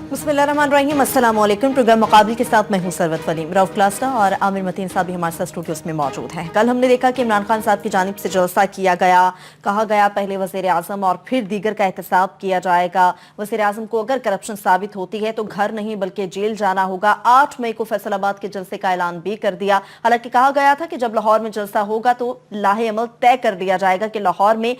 बिस्मिल्लाहिर्रहमानिर्रहीम। अस्सलाम वालेकुम। प्रोग्राम मुकाबले के साथ मैं हूं सरवत फलीम। रऊफ क्लास्टा और आमिर मतीन साहब भी हमारे साथ स्टूडियोस में मौजूद हैं। कल हमने देखा कि इमरान खान साहब की जानिब से जलसा किया गया, कहा गया पहले वज़ीर आज़म और फिर दीगर का एहतसाब किया जाएगा। वज़ीर आज़म को अगर करप्शन साबित होती है तो घर नहीं बल्कि जेल जाना होगा। 8 मई को फैसलाबाद के जलसे का ऐलान भी कर दिया। हालांकि कहा गया था कि जब लाहौर में जलसा होगा तो लाहे अमल तय कर दिया जाएगा कि लाहौर में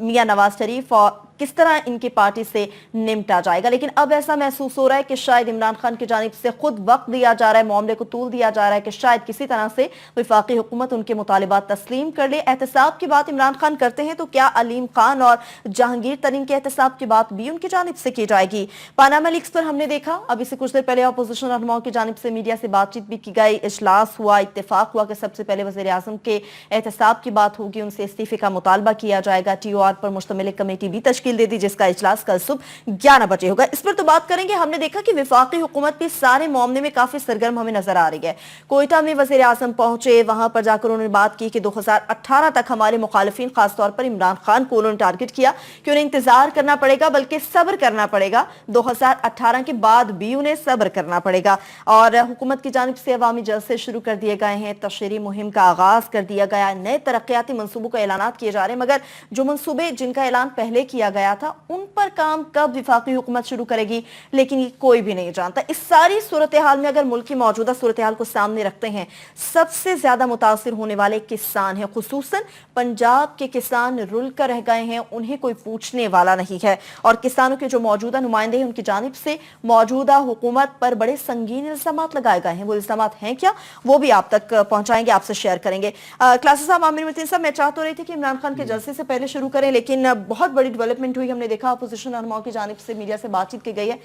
मियां नवाज शरीफ और किस तरह इनकी पार्टी से निमटा जाएगा। लेकिन अब ऐसा महसूस हो रहा है कि शायद इमरान खान की जानिब से खुद वक्त दिया जा रहा है, मामले को तूल दिया जा रहा है कि शायद किसी तरह से वफाकी हुकूमत उनके मुतालिबात तस्लीम कर ले। एहतसाब की बात इमरान खान करते हैं तो क्या अलीम खान और जहांगीर तरीन के एहतसाब की बात भी उनकी जानिब से की जाएगी? पानामा लीक्स पर हमने देखा, अभी से कुछ देर पहले अपोजिशन रहनुमाओं की जानिब से मीडिया से बातचीत भी की गई, इजलास हुआ, इत्तेफाक हुआ कि सबसे पहले वज़ीर आज़म के एहतसाब की बात होगी, उनसे इस्तीफे का मुतालबा किया जाएगा। TOR पर मुश्तमिल एक कमेटी भी तश्कील दे दी जिसका इजलास कल सुबह 11 बजे होगा। इस पर तो बात करेंगे। हमने देखा कि वफाकी हुकूमत भी सारे मामले में काफी सरगर्म हमें नजर आ रही है। कोयटा में वज़ीर आज़म पहुंचे, वहां पर जाकर उन्होंने बात की कि 2018 तक हमारे मुखालिफिन खासतौर पर इमरान खान को उन्होंने टारगेट किया कि उन्हें इंतजार करना पड़ेगा, बल्कि सब्र करना पड़ेगा। 2018 के बाद भी उन्हें सब्र करना पड़ेगा। और हुकूमत की जानिब से अवामी जलसे शुरू कर दिए गए हैं, तशहीरी मुहिम का आगाज कर दिया गया है, नए तरक्याती मंसूबों का ऐलानात किए जा रहे हैं। मगर जो मंसूबे जिनका ऐलान पहले किया गया था उन पर काम कब विफाकी हुकूमत शुरू करेगी, लेकिन ये कोई भी नहीं जानता। इस सारी सूरत हाल में अगर मुल्क की मौजूदा सूरत हाल को सामने रखते हैं, सबसे ज्यादा मुतासिर होने वाले किसान हैं, खुसूसन पंजाब के किसान रुल कर रह गए हैं, उन्हें कोई पूछने वाला नहीं है। और किसानों के जो मौजूदा नुमाइंदे हैं उनकी जानिब से मौजूदा हुकूमत पर बड़े संगीन इल्जामात लगाए गए हैं। वो इल्जामात हैं क्या, वो भी आप तक पहुंचाएंगे, आपसे शेयर करेंगे। क्लासेस साहब, आमिर मतीन साहब, मैं चाह तो रही थी कि इमरान खान के जलसे से पहले शुरू करें, लेकिन बहुत बड़ी डेवलपमेंट हुई। हमने देखा अपोजिशन रहनुमाओं की जानिब से मीडिया से बातचीत की गई है,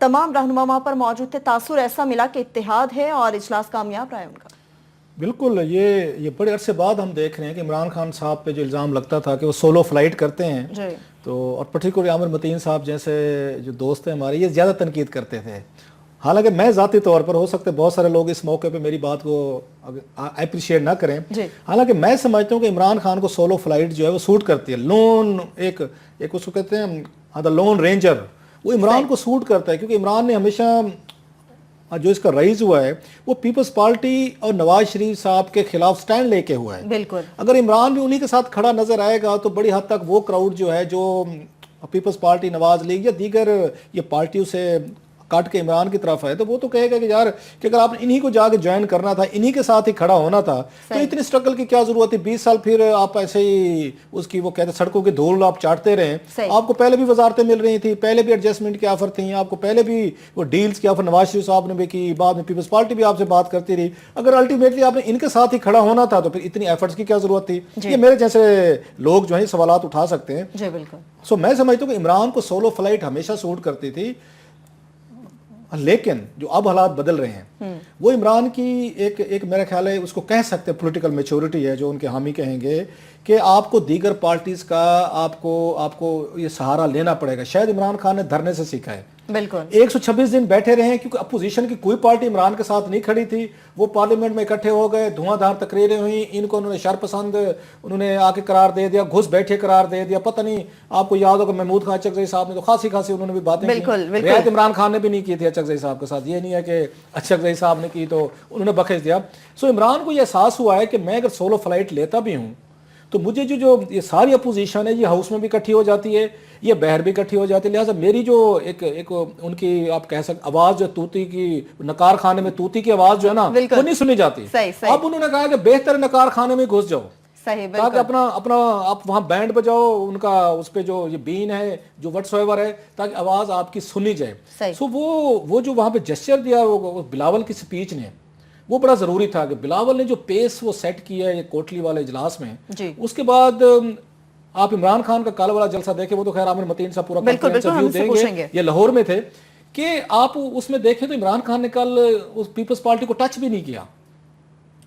तमाम रहनुमा वहां पर मौजूद थे। तासुर ऐसा मिला कि इत्तेहाद है और इजलास कामयाब रहा है उनका। बिल्कुल, ये बड़े अरसे बाद हम देख रहे हैं कि इमरान खान साहब पे जो इल्ज़ाम लगता था कि वो सोलो फ्लाइट करते हैं जी। तो, और पर्टिकुलर आमिर मतीन साहब जैसे जो दोस्त हैं हमारे, ये ज़्यादा तनकीद करते थे। हालांकि मैं ज़ाती तौर पर, हो सकता है बहुत सारे लोग इस मौके पे मेरी बात को अप्रिशिएट ना करें, हालांकि मैं समझता हूँ कि इमरान खान को सोलो फ्लाइट जो है वो सूट करती है। लोन एक उसको कहते हैं द लोन रेंजर, वो इमरान को सूट करता है, क्योंकि इमरान ने हमेशा जो इसका रईस हुआ है वो पीपल्स पार्टी और नवाज शरीफ साहब के खिलाफ स्टैंड लेके हुआ है। बिल्कुल, अगर इमरान भी उन्हीं के साथ खड़ा नजर आएगा तो बड़ी हद तक वो क्राउड जो है, जो पीपल्स पार्टी, नवाज लीग या दीगर ये पार्टियों से काट के इमरान की तरफ है, तो वो तो कहेगा कि यार कि अगर आपने इन्हीं को जाके ज्वाइन करना था, इन्हीं के साथ ही खड़ा होना था, तो इतनी स्ट्रगल की क्या जरूरत है? 20 साल फिर आप ऐसे ही उसकी, वो कहते हैं सड़कों की धूल आप चाटते रहे। आपको पहले भी वजारतें मिल रही थी, पहले भी एडजस्टमेंट की ऑफर थी, आपको पहले भी वो डील्स की ऑफर नवाज शरीफ साहब ने भी की, बाद में पीपल्स पार्टी भी आपसे बात करती रही। अगर अल्टीमेटली आपने इनके साथ ही खड़ा होना था तो फिर इतनी एफर्ट्स की क्या जरूरत थी? ये मेरे जैसे लोग जो है सवाल उठा सकते हैं। जी बिल्कुल। सो मैं समझता हूँ कि इमरान को सोलो फ्लाइट हमेशा सूट करती थी, लेकिन जो अब हालात बदल रहे हैं वो इमरान की एक मेरा ख्याल है उसको कह सकते हैं पॉलिटिकल मैच्योरिटी है, जो उनके हामी कहेंगे कि आपको दीगर पार्टीज का आपको ये सहारा लेना पड़ेगा। शायद इमरान खान ने धरने से सीखा है। बिल्कुल, 126 दिन बैठे रहे, क्योंकि अपोजिशन की कोई पार्टी इमरान के साथ नहीं खड़ी थी। वो पार्लियामेंट में इकट्ठे हो गए, धुआंधार तकरीरें हुई, इनको उन्होंने शरपसंद उन्होंने आके करार दे दिया, घुस बैठे करार दे दिया। पता नहीं आपको याद होगा महमूद खान अचकजई साहब ने तो खासी उन्होंने भी बातें की, रियायत इमरान खान ने भी नहीं की थी अचकजई साहब के साथ। ये नहीं है कि अचकजई साहब ने की तो उन्होंने बख्श दिया। सो इमरान को यह एहसास हुआ है कि मैं अगर सोलो फ्लाइट लेता भी हूँ तो मुझे जो ये सारी अपोजिशन है ये हाउस में भी इकट्ठी हो जाती है, ये बहर भी इकट्ठी हो जाती है। लिहाजा मेरी जो एक उनकी आप कह सकते आवाज जो तूती की, नकार खाने में तूती की आवाज जो है ना, वो नहीं सुनी जाती। सही। अब उन्होंने कहा कि बेहतर नकार खाने में घुस जाओ, ताकि अपना आप वहां बैंड बजाओ, उनका उस पे जो ये बीन है जो व्हाटसोएवर है, ताकि आवाज आपकी सुनी जाए। सो वो जो वहां पे जेस्चर दिया वो बिलावल की स्पीच ने, वो बड़ा जरूरी था कि बिलावल ने जो पेस वो सेट किया है ये कोटली वाले इजलास में। उसके बाद आप इमरान खान का कल वाला जलसा देखें, वो तो खैर आमिर मतीन साहब पूरा इंटरव्यू देंगे, ये लाहौर में थे, कि आप उसमें देखें तो इमरान खान ने कल उस पीपल्स पार्टी को टच भी नहीं किया।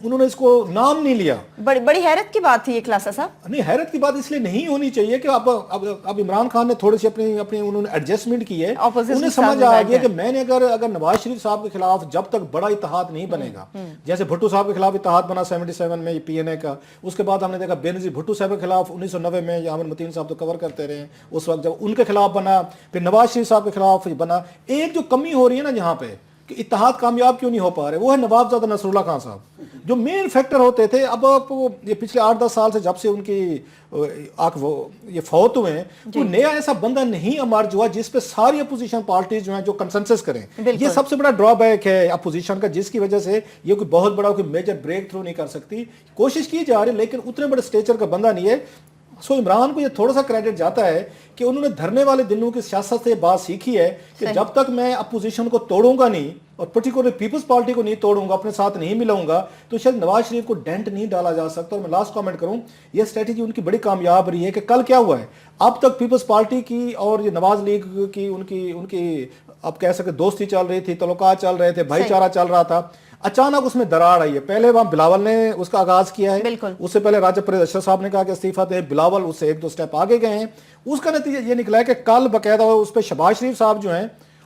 उन्होंने इसको नाम नहीं लिया। बड़ी बड़ी हैरत की बात थी ये खुलासा साहब। नहीं, हैरत की बात इसलिए नहीं होनी चाहिए कि अब इमरान खान ने थोड़ी सी अपनी अपनी उन्होंने एडजस्टमेंट की है, उन्हें समझ आ गया कि मैंने अगर नवाज शरीफ साहब के खिलाफ जब तक बड़ा इत्तेहाद नहीं बनेगा, जैसे भुट्टो साहब के खिलाफ इत्तेहाद बना 77 में पीएनए का, उसके बाद हमने देखा बेनजीर भुट्टो साहब के खिलाफ 1990 में, आमिर मतीन साहब तो कवर करते रहे उस वक्त जब उनके खिलाफ बना, फिर नवाज शरीफ साहब के खिलाफ बना। एक जो कमी हो रही है ना जहाँ पे कि इत्तेहाद कामयाब क्यों नहीं हो पा रहे, वो है नवाबजादा नसरुल्लाह खान साहब, जो मेन फैक्टर होते थे। अब ये पिछले 8-10 साल से जब से उनकी ये फौत हुए हैं, वो नया ऐसा बंदा नहीं इमर्ज हुआ जिस पे सारी अपोजिशन पार्टीज जो हैं जो कंसेंसस करें। ये सबसे बड़ा ड्रॉबैक है अपोजिशन का, जिसकी वजह से ये कोई बहुत बड़ा कोई मेजर ब्रेक थ्रू नहीं कर सकती। कोशिश की जा रही है लेकिन उतने बड़े स्टेचर का बंदा नहीं है। सो इमरान को ये थोड़ा सा क्रेडिट जाता है कि उन्होंने धरने वाले दिनों की सियासत से बात सीखी है कि जब तक मैं अपोजिशन को तोड़ूंगा नहीं और पर्टिकुलर पीपल्स पार्टी को नहीं तोड़ूंगा, अपने साथ नहीं मिलाऊंगा, तो शायद नवाज शरीफ को डेंट नहीं डाला जा सकता। और मैं लास्ट कमेंट करूं, ये स्ट्रेटेजी उनकी बड़ी कामयाब रही है कि कल क्या हुआ है, अब तक पीपल्स पार्टी की और ये नवाज लीग की उनकी आप कह सकते दोस्ती चल रही थी, तल्लुकात चल रहे थे, भाईचारा चल रहा था। अचानक उसमें दरार आई है। पहले वहां बिलावल ने उसका आगाज किया है, उससे पहले राजा परेज अशरफ साहब ने कहा कि इस्तीफा दे, बिलावल उससे 1-2 स्टेप आगे गए हैं। उसका नतीजा ये निकला है कि कल बकायदा उस पर शहबाज शरीफ साहब जो हैं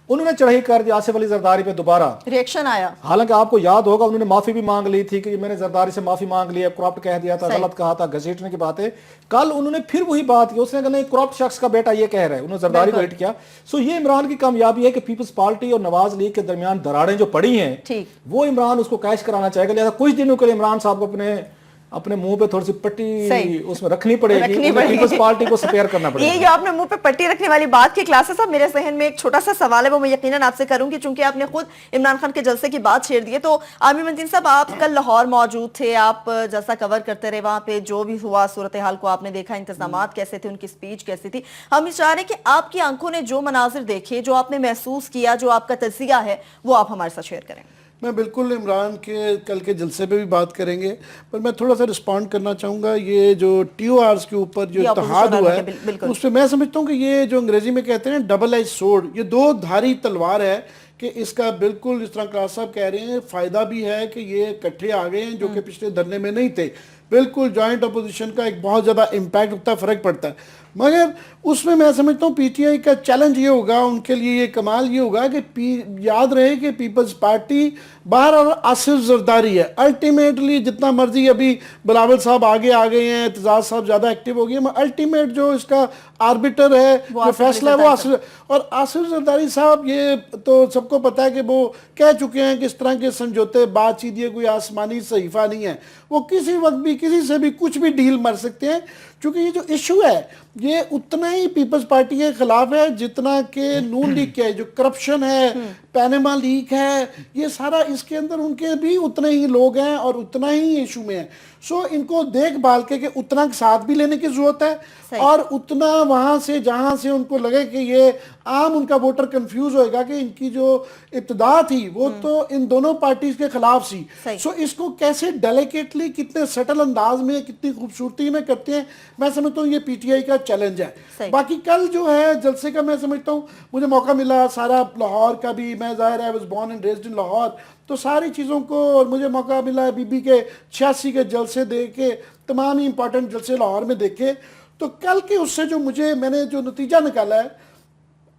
उन्होंने चढ़ाई कर दी आसिफ अली जरदारी पे, दोबारा रिएक्शन आया। हालांकि आपको याद होगा उन्होंने माफी भी मांग ली थी कि मैंने जरदारी से माफी मांग ली है, करप्ट कह दिया था, गलत कहा था, घसीटने की बात है। कल उन्होंने फिर वही बात की, उसने कहा नहीं करप्ट शख्स का बेटा ये कह रहा है, उन्होंने जरदारी को हिट किया। सो ये इमरान की कामयाबी है कि पीपल्स पार्टी और नवाज लीग के दरमियान दरारें जो पड़ी हैं वो इमरान उसको कैश कराना चाहेगा। लिहाजा कुछ दिनों के लिए इमरान साहब को अपने मुंह पे थोड़ी सी पट्टी उसमें रखनी पड़ेगी, पीपल्स पार्टी को स्पेयर करना पड़ेगा। ये जो आपने मुंह पे पट्टी रखने वाली बात की क्लासेस, साहब मेरे जहन में एक छोटा सा सवाल है, वो मैं यकीनन आपसे करूंगी चूंकि आपने खुद इमरान खान के जलसे की बात छेड़ दी है। तो आमिर मतीन साहब, आप कल लाहौर मौजूद थे, आप जैसा कवर करते रहे, वहां पे जो भी हुआ सूरत हाल को आपने देखा, इंतजामात कैसे थे, उनकी स्पीच कैसी थी। हम ये चाह रहे हैं कि आपकी आंखों ने जो मनाजिर देखे, जो आपने महसूस किया, जो आपका तजिया है, वो आप हमारे साथ शेयर करें। मैं बिल्कुल इमरान के कल के जलसे पे भी बात करेंगे, पर मैं थोड़ा सा रिस्पॉन्ड करना चाहूँगा। ये जो TORs के ऊपर जो इत्तेहाद हुआ है उस पर मैं समझता हूँ कि ये जो अंग्रेजी में कहते हैं डबल एज सोर्ड, ये दो धारी तलवार है कि इसका बिल्कुल जिस तरह क्लास साहब कह रहे हैं फ़ायदा भी है कि ये इकट्ठे आ गए हैं जो कि पिछले धरने में नहीं थे। बिल्कुल जॉइंट अपोजिशन का एक बहुत ज़्यादा इम्पैक्ट होता है, फ़र्क पड़ता है। मगर उसमें मैं समझता हूँ PTI का चैलेंज ये होगा, उनके लिए ये कमाल ये होगा कि याद रहे कि पीपल्स पार्टी बाहर और आसिफ जरदारी है। अल्टीमेटली जितना मर्जी अभी बिलावल साहब आगे आ गए हैं, एतजाज साहब ज़्यादा एक्टिव हो गए हैं, अल्टीमेट जो इसका आर्बिटर है, जो फैसला है वो आसिफ। और आसिफ जरदारी साहब ये तो सबको पता है कि वो कह चुके हैं कि इस तरह के समझौते बातचीत ये कोई आसमानी सहीफा नहीं है, वो किसी वक्त भी किसी से भी कुछ भी डील मर सकते हैं। क्योंकि ये जो इशू है ये उतना ही पीपल्स पार्टी के खिलाफ है जितना कि नून लीग के है, जो करप्शन है, पैनामा लीक है, ये सारा इसके अंदर उनके भी उतने ही लोग हैं और उतना ही इशू में है। सो इनको देखभाल के उतना साथ भी लेने की जरूरत है और उतना वहां से जहां से उनको लगे कि ये आम उनका वोटर कंफ्यूज होएगा कि इनकी जो इब्तिदा थी वो तो इन दोनों पार्टीज के खिलाफ सी। सो इसको कैसे डेलिकेटली, कितने सटल अंदाज में, कितनी खूबसूरती में करते हैं, मैं समझता हूँ ये PTI का चैलेंज है। बाकी कल जो है जलसे का मैं समझता हूँ मुझे मौका मिला सारा लाहौर का भी, मैं ज़ाहिर है I was born and raised in Lahore, तो सारी चीज़ों को, और मुझे मौका मिला बीबी के 86 के जलसे देख के, तमाम ही इंपॉर्टेंट जलसे लाहौर में देखे। तो कल के उससे जो मैंने जो नतीजा निकाला है,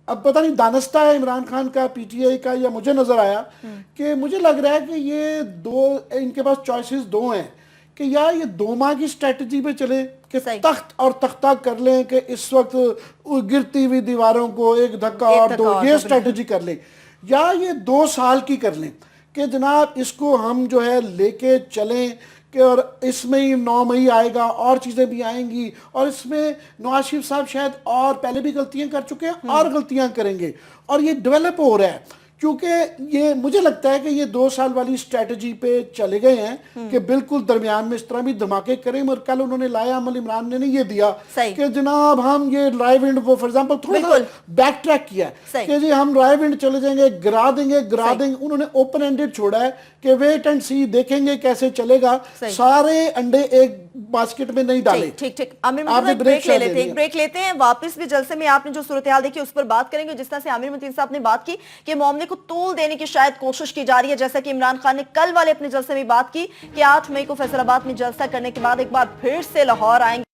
अब पता नहीं दानस्ता है इमरान खान का, PTI का, या मुझे नजर आया कि मुझे लग रहा है कि ये इनके पास चॉइसेस दो हैं कि या ये 2 माह की स्ट्रेटजी पे चले कि तख्त और तख्ता कर लें कि इस वक्त गिरती हुई दीवारों को एक धक्का और दो, ये स्ट्रेटजी कर लें, या ये 2 साल की कर लें कि जनाब इसको हम जो है लेके चलें कि और इसमें ही 9 मई आएगा और चीज़ें भी आएंगी, और इसमें नवाज शरीफ साहब शायद और पहले भी गलतियां कर चुके हैं और गलतियां करेंगे, और ये डेवलप हो रहा है। क्योंकि ये मुझे लगता है कि ये 2 साल वाली स्ट्रेटजी पे चले गए हैं कि बिल्कुल दरमियान में इस तरह भी धमाके करें। और कल उन्होंने लाया अमल इमरान ने ये दिया कि जनाब हम ये रायविंड वो फॉर एग्जांपल थोड़ा बैक ट्रैक किया कि जी हम रायविंड चले जाएंगे, गिरा देंगे। उन्होंने ओपन एंडेड छोड़ा है कि वेट एंड सी, देखेंगे कैसे चलेगा, सारे अंडे एक बास्केट में नहीं डाले। ठीक आमिर मतीन, ब्रेक लेते हैं, वापस भी जलसे में आपने जो सूरत हाल देखी उस पर बात करेंगे। जिस तरह से आमिर मतीन साहब ने बात की कि मामले को तूल देने की शायद कोशिश की जा रही है, जैसा कि इमरान खान ने कल वाले अपने जलसे में बात की कि 8 मई को फैसलाबाद में जलसा करने के बाद एक बार फिर से लाहौर आएंगे।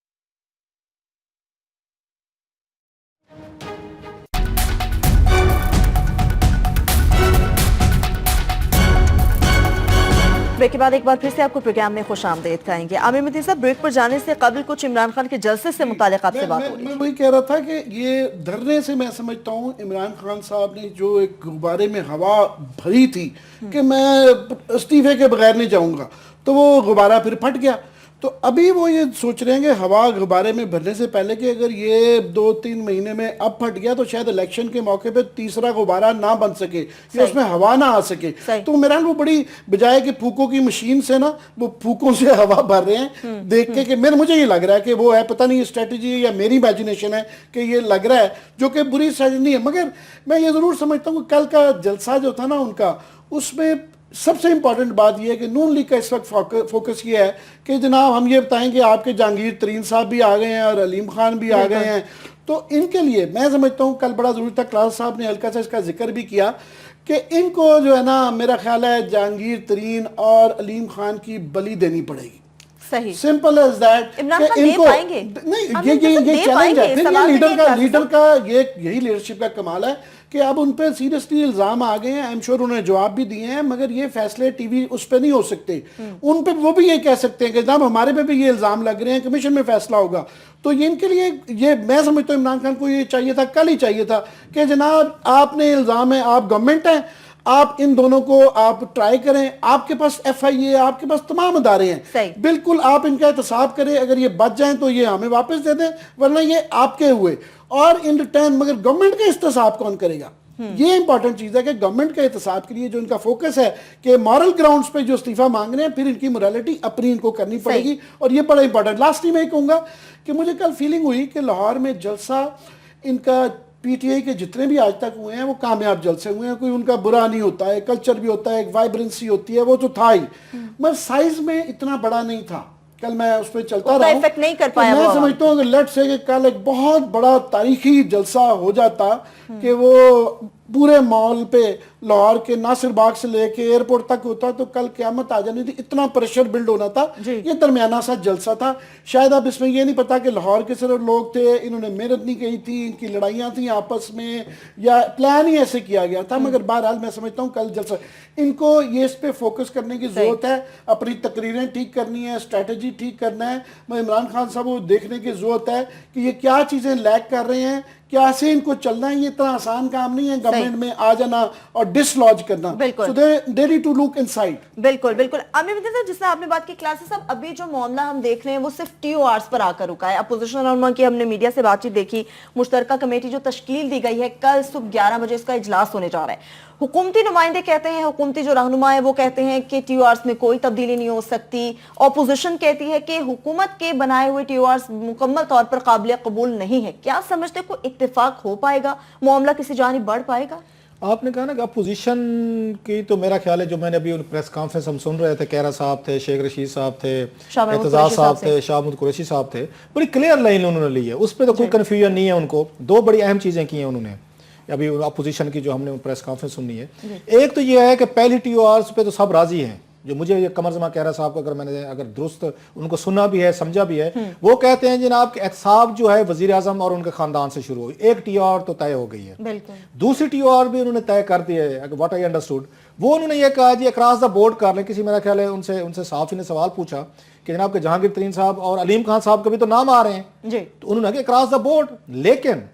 ब्रेक के बाद एक बार फिर से आपको प्रोग्राम में खुश आमदेद कहेंगे। आमिर मतीन साहब, ब्रेक पर जाने से कबल कुछ इमरान खान के जलसे से मुतालिक आपसे बात हो रही है। मैं वही कह रहा था कि ये धरने से मैं समझता हूँ इमरान खान साहब ने जो एक गुब्बारे में हवा भरी थी कि मैं इस्तीफे के बगैर नहीं जाऊंगा, तो वो गुब्बारा फिर फट गया। तो अभी वो ये सोच रहे हैं कि हवा गुब्बारे में भरने से पहले कि अगर ये 2-3 महीने में अब फट गया तो शायद इलेक्शन के मौके पे तीसरा गुब्बारा ना बन सके या उसमें हवा ना आ सके। तो मेरा वो बड़ी बजाय कि फूकों की मशीन से ना वो फूकों से हवा भर रहे हैं देख के कि मुझे ये लग रहा है कि वो है, पता नहीं स्ट्रेटजी है या मेरी इमेजिनेशन है कि ये लग रहा है, जो कि बुरी स्ट्रेटजी नहीं है। मगर मैं ये ज़रूर समझता हूँ कि कल का जलसा जो था ना उनका, उसमें सबसे इंपॉर्टेंट बात यह है कि नून लीग का इस वक्त फोकस ये है कि जनाब हम ये बताएं कि आपके जहांगीर तरीन साहब भी आ गए हैं और अलीम खान भी आ गए हैं, तो इनके लिए मैं समझता हूँ कल बड़ा ज़रूरी था। क्लास साहब ने हल्का सा इसका जिक्र भी किया कि इनको जो है ना, मेरा ख्याल है जहांगीर तरीन और अलीम खान की बली देनी पड़ेगी। सही, simple as that. Imran Khan दे पाएंगे? नहीं, ये चैलेंज है। फिर ये लीडर का यही लीडरशिप का कमाल है कि अब उन पे सीरियसली इल्जाम आ गए हैं। आई एम श्योर उन्होंने जवाब भी दिए हैं, मगर ये फैसले टीवी उस पे नहीं हो सकते। उन पे वो भी ये कह सकते हैं कि जनाब हमारे पे भी ये इल्जाम लग रहे हैं, कमीशन में फैसला होगा। तो ये इनके लिए ये मैं समझता हूँ इमरान खान को ये चाहिए था, कल ही चाहिए था कि जनाब आपने इल्जाम है, आप गवर्नमेंट हैं, आप इन दोनों को आप ट्राई करें, आपके पास FIA, आपके पास तमाम अदारे हैं, बिल्कुल आप इनका एहतसाब करें। अगर ये बच जाएं तो ये हमें वापस दे दें, वरना ये आपके हुए। और इन रिटर्न मगर गवर्नमेंट का एहतसाब कौन करेगा? ये इंपॉर्टेंट चीज है कि गवर्नमेंट के एहतसाब के लिए जो इनका फोकस है कि मॉरल ग्राउंड्स पे जो इस्तीफा मांग रहे हैं, फिर इनकी मोरालिटी अपनी इनको करनी पड़ेगी। और ये बड़ा इंपॉर्टेंट। लास्टली मैं कहूंगा कि मुझे कल फीलिंग हुई कि लाहौर में जलसा इनका PTI के जितने भी आज तक हुए हैं वो कामयाब जलसे हुए हैं। कोई उनका बुरा नहीं होता है, कल्चर भी होता है, एक वाइब्रेंसी होती है, वो तो था ही, मगर साइज में इतना बड़ा नहीं था। कल मैं उस पर चलता रहा हूं, नहीं कर पाया। मैं समझता हूँ कि लेट्स से कि कल एक बहुत बड़ा तारीखी जलसा हो जाता कि वो पूरे मॉल पे लाहौर के नासिर बाग से लेके एयरपोर्ट तक होता, तो कल क़यामत आ जानी थी। इतना प्रेशर बिल्ड होना था। ये दरमियाना सा जलसा था। शायद अब इसमें ये नहीं पता कि लाहौर के सिर्फ लोग थे, इन्होंने मेहनत नहीं की थी, इनकी लड़ाइयाँ थी आपस में, या प्लान ही ऐसे किया गया था। मगर बहरहाल मैं समझता हूँ कल जलसा इनको ये इस पे फोकस करने की जरूरत है। अपनी तकरीरें ठीक करनी है, स्ट्रेटजी ठीक करना है। इमरान खान साहब को देखने की जरूरत है कि ये क्या चीज़ें लैक कर रहे हैं, क्या से इनको चलना है। ये इतना आसान काम नहीं है गवर्नमेंट में आ जाना और डिसलॉज करना। So they need to look inside। बिल्कुल बिल्कुल। आमिर मतीन साहब, जिससे आपने बात की क्लासेस, अब अभी जो मामला हम देख रहे हैं वो सिर्फ TORs पर आकर रुका है। अपोजिशन रहनुमा की हमने मीडिया से बातचीत देखी, मुश्तरका कमेटी जो तश्कील दी गई है, कल सुबह 11 बजे इसका इजलास होने जा रहा है। हुकूमती नुमाइंदे कहते हैं, हुकूमती जो रहनुमा है वो कहते हैं कि TORs में कोई तब्दीली नहीं हो सकती। अपोजिशन कहती है कि हुकूमत के बनाए हुए TORs मुकम्मल तौर पर काबिल कबूल नहीं है। क्या समझते को इत्तेफाक हो पाएगा, मामला किसी जानिब बढ़ पाएगा? आपने कहा ना कि अपोजिशन की, तो मेरा ख्याल है जो मैंने अभी प्रेस कॉन्फ्रेंस हम सुन रहे थे, कैरा साहब थे, शेख रशीद साहब थे, एतजाज साहब थे, शाह महमूद कुरैशी साहब थे, बड़ी क्लियर लाइन उन्होंने ली है। उस पर तो कोई कन्फ्यूजन नहीं है उनको। दो बड़ी अहम चीज़ें की हैं उन्होंने अभी अपोजिशन की जो हमने प्रेस कॉन्फ्रेंस सुननी है। एक तो ये है कि पहली TORs पे तो सब राजी हैं। जो मुझे ये कमर जमा कैरा साहब को अगर दुरुस्त उनको सुना भी है, समझा भी है, वो कहते हैं जनाब कि एहतसाब जो है वजीर आजम और उनके खानदान से शुरू हुई। एक TOR तो तय हो गई है, दूसरी TOR भी उन्होंने तय कर दी है। व्हाट आई अंडरस्टूड, वो उन्होंने ये कहा जी अक्रॉस द बोर्ड कर लें। किसी मेरा ख्याल है उनसे साहफी ने सवाल पूछा कि जनाब के जहांगीर तरीन साहब और अलीम खान साहब के भी तो नाम आ रहे हैं जी, तो उन्होंने कहा अक्रॉस द बोर्ड, लेकिन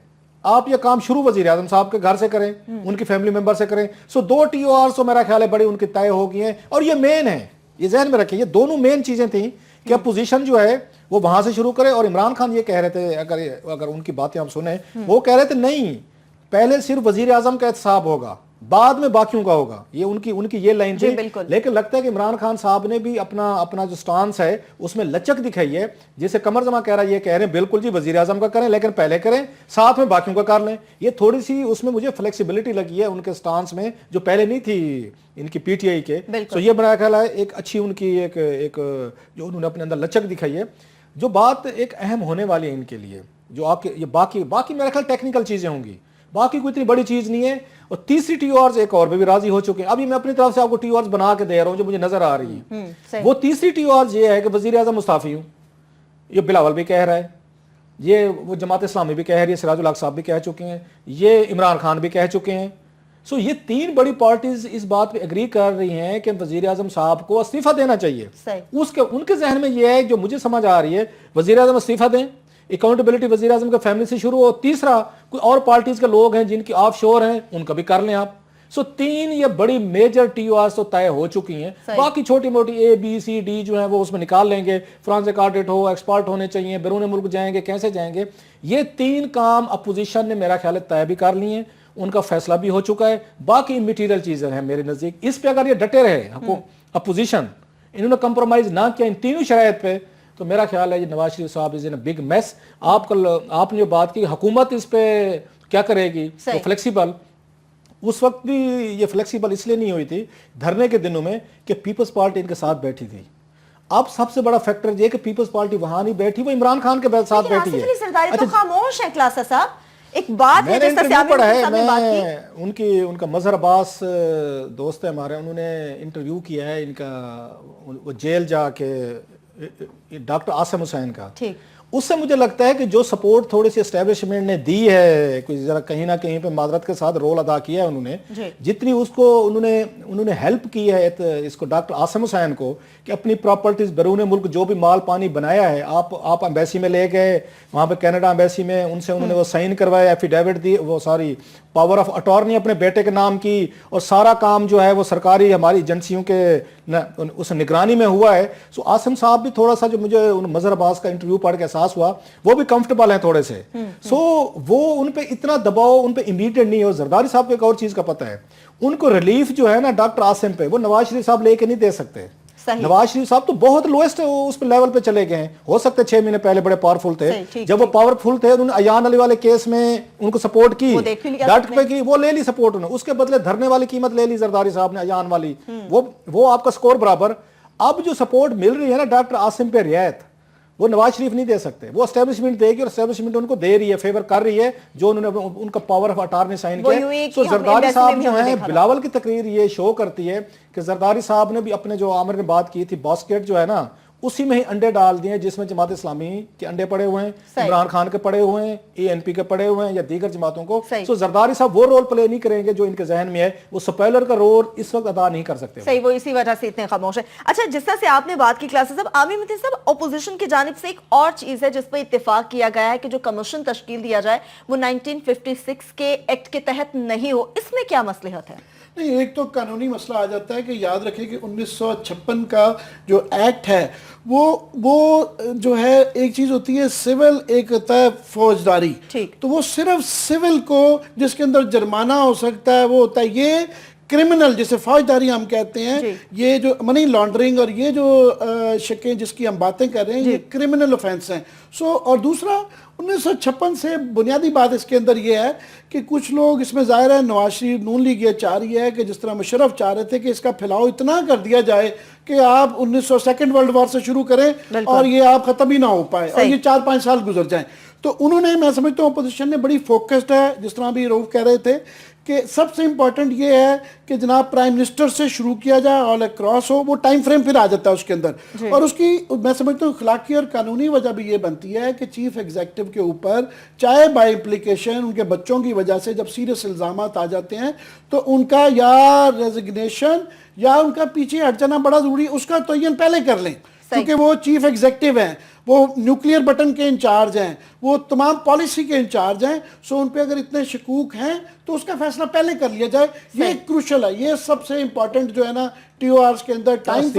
आप ये काम शुरू वजीर आजम साहब के घर से करें, उनकी फैमिली मेंबर से करें। सो 2 TORs तो मेरा ख्याल है बड़ी उनकी तय हो गई हैं। और ये मेन है, ये जहन में रखिए, ये दोनों मेन चीजें थी कि अपोजिशन जो है वो वहां से शुरू करे। और इमरान खान ये कह रहे थे, अगर उनकी बातें हम सुने, वो कह रहे थे नहीं, पहले सिर्फ वजीर आजम का एहतसाब होगा, बाद में बाकियों का होगा। ये उनकी ये लाइन थी। लेकिन लगता है कि इमरान खान साहब ने भी अपना जो स्टांस है उसमें लचक दिखाई है। जैसे कमर जमा कह रहा है, ये कह रहे हैं बिल्कुल जी वजीर आजम का करें, लेकिन पहले करें, साथ में बाकियों का कर लें। ये थोड़ी सी उसमें मुझे फ्लेक्सिबिलिटी लगी है उनके स्टांस में, जो पहले नहीं थी इनकी PTI के। तो ये बड़ा ख्याल है एक अच्छी उनकी एक जो उन्होंने अपने अंदर लचक दिखाई है। जो बात एक अहम होने वाली है इनके लिए, जो आपके ये बाकी मेरा ख्याल टेक्निकल चीजें होंगी, बाकी कोई इतनी बड़ी चीज नहीं है। और तीसरी TORs एक और भी राजी हो चुके हैं। अभी मैं अपनी तरफ से आपको TORs बना के दे रहा हूं जो मुझे नजर आ रही है। वो तीसरी TORs ये है कि वजीर आजम मुस्ताफी हूं, ये बिलावल भी कह रहा है, ये वो जमात इस्लामी भी कह रही है, सिराजुल हक साहब भी कह चुके हैं, ये इमरान खान भी कह चुके हैं। सो ये तीन बड़ी पार्टीज इस बात पे एग्री कर रही हैं कि वजीर आजम साहब को इस्तीफा देना चाहिए। उसके उनके जहन में ये है, जो मुझे समझ आ रही है, वजीर आजम इस्तीफा दें, अकाउंटेबिलिटी वजीर आजम के फैमिली से शुरू हो। तीसरा, कोई और पार्टीज के लोग हैं जिनकी ऑफ शोर हैं, उनका भी कर लें आप। सो तीन ये बड़ी मेजर TORs तो तय हो चुकी हैं। बाकी छोटी मोटी ABCD जो है वो उसमें निकाल लेंगे, फ्रांसिक ऑडिट हो, एक्सपर्ट होने चाहिए, बैरून मुल्क जाएंगे, कैसे जाएंगे। ये तीन काम अपोजिशन ने मेरा ख्याल है तय भी कर लिए हैं, उनका फैसला भी हो चुका है। बाकी इमटीरियल चीजें हैं मेरे नजदीक, इस पे अगर ये डटे रहे अपोजिशन, इन्होंने कंप्रोमाइज ना किया इन तीनों शराइत पे, तो मेरा ख्याल है ये नवाज शरीफ साहब इज इन बिग मेस। आपने जो बात की हुकूमत इस पे क्या करेगी, तो फ्लेक्सिबल, उस वक्त भी ये फ्लेक्सिबल इसलिए नहीं हुई थी धरने के दिनों में कि पीपल्स पार्टी इनके साथ बैठी थी। अब सबसे बड़ा फैक्टर ये कि पीपल्स पार्टी वहां नहीं बैठी, वो इमरान खान के साथ बैठी है। तो खामोश है क्लासा साहब। एक बात है जैसे पढ़ा है, मैं उनका मजहर अब्बास दोस्त है हमारे, उन्होंने इंटरव्यू किया है इनका, वो जेल जाके डॉक्टर आसिम हुसैन का। उससे मुझे लगता है कि जो सपोर्ट थोड़ी सी एस्टेब्लिशमेंट ने दी है, कोई जरा कहीं ना कहीं पे मादरत के साथ रोल अदा किया है उन्होंने, जितनी उसको उन्होंने हेल्प की है इसको डॉक्टर आसिम हुसैन को कि अपनी प्रॉपर्टीज बैरून मुल्क जो भी माल पानी बनाया है, आप एम्बेसी में ले गए, वहां पे कनाडा एम्बेसी में उनसे उन्होंने वो साइन करवाया, एफिडेविट दी, वो सारी पावर ऑफ अटॉर्नी अपने बेटे के नाम की, और सारा काम जो है वो सरकारी हमारी एजेंसियों के उस निगरानी में हुआ है। सो आसिम साहब भी थोड़ा सा, जो मुझे मजहर अब्बास का इंटरव्यू पढ़ के एहसास हुआ, वो भी कंफर्टेबल हैं थोड़े से। सो वो उन पे इतना दबाव उन पे इमीडिएट नहीं है। और जरदारी साहब को एक और चीज का पता है, उनको रिलीफ जो है ना डॉक्टर आसिम पे, वो नवाज शरीफ साहब लेके नहीं दे सकते। नवाज शरीफ साहब तो बहुत लोएस्ट उस लेवल पे चले गए हैं। हो सकते 6 महीने पहले बड़े पावरफुल थे, जब वो पावरफुल थे उन्होंने अयान अली वाले केस में उनको सपोर्ट की, डट पे की, वो ले ली सपोर्ट उन्होंने, उसके बदले धरने वाली कीमत ले ली जरदारी साहब ने, अयान वाली, वो आपका स्कोर बराबर। अब जो सपोर्ट मिल रही है ना डॉक्टर आसिम पे रियायत, वो नवाज शरीफ नहीं दे सकते, वो एस्टेब्लिशमेंट देगी, और एस्टेब्लिशमेंट उनको दे रही है, फेवर कर रही है, जो उन्होंने उनका पावर ऑफ अटॉर्नी साइन किया। सो जरदारी साहब जो है, बिलावल की तकरीर ये शो करती है कि जरदारी साहब ने भी अपने, जो आमिर ने बात की थी, बास्केट जो है ना, उसी में ही अंडे डाल दिए, जिसमें जमात इस्लामी के अंडे पड़े हुए हैं, इमरान खान के पड़े हुए हैं, ANP के पड़े हुए हैं, या दीगर जमातों को। सो जरदारी साहब वो रोल प्ले नहीं करेंगे जो इनके जहन में है, वो स्पॉइलर का रोल इस वक्त अदा नहीं कर सकते। सही, वो इसी वजह से इतने खामोश है। अच्छा, जिस तरह से आपने बात की क्लासेस, अब आमिर मतीन साहब, ऑपोजिशन की जानिब से एक और चीज है जिस पर इत्तेफाक किया गया है कि जो कमीशन तश्कील दिया जाए वो 1956 के एक्ट के तहत नहीं हो, इसमें क्या मसलहत है? नहीं, एक तो कानूनी मसला आ जाता है कि याद रखें कि 1956 का जो एक्ट है वो जो है, एक चीज होती है सिविल, एक होता है फौजदारी। तो वो सिर्फ सिविल को, जिसके अंदर जुर्माना हो सकता है, वो होता है। ये क्रिमिनल, जिसे फौजदारी हम कहते हैं, ये जो मनी लॉन्ड्रिंग और ये जो शकें जिसकी हम बातें कर रहे हैं, ये क्रिमिनल ऑफेंस हैं। और दूसरा, 1956 से बुनियादी बात इसके अंदर ये है कि कुछ लोग, इसमें जाहिर है नवाज शरीफ नून लीग ये चाह रही है कि जिस तरह मुशर्रफ चाह रहे थे कि इसका फैलाव इतना कर दिया जाए कि आप 1902 वर्ल्ड वॉर से शुरू करें और ये आप खत्म ही ना हो पाए, और ये 4-5 साल गुजर जाएं। तो उन्होंने, मैं समझता हूँ अपोजिशन ने बड़ी फोकस्ड है, जिस तरह अभी रऊफ कह रहे थे कि सबसे इंपॉर्टेंट ये है कि जनाब प्राइम मिनिस्टर से शुरू किया जाए, ऑल अक्रॉस हो, वो टाइम फ्रेम फिर आ जाता है उसके अंदर। और उसकी मैं समझता हूँ अखलाकी और कानूनी वजह भी ये बनती है कि चीफ एग्जीक्यूटिव के ऊपर, चाहे बाय इम्प्लीकेशन उनके बच्चों की वजह से जब सीरियस इल्जामात आ जाते हैं, तो उनका या रेजिग्नेशन या उनका पीछे हट जाना बड़ा जरूरी, उसका तयन पहले कर लें, क्योंकि वो चीफ एग्जीक्यूटिव हैं, वो न्यूक्लियर बटन के इंचार्ज हैं, वो तमाम पॉलिसी के इंचार्ज हैं। सो उन पे अगर इतने शकूक हैं तो उसका फैसला पहले कर लिया जाए। ये क्रूशल है, ये सबसे इंपॉर्टेंट जो है ना TORs के अंदर टाइम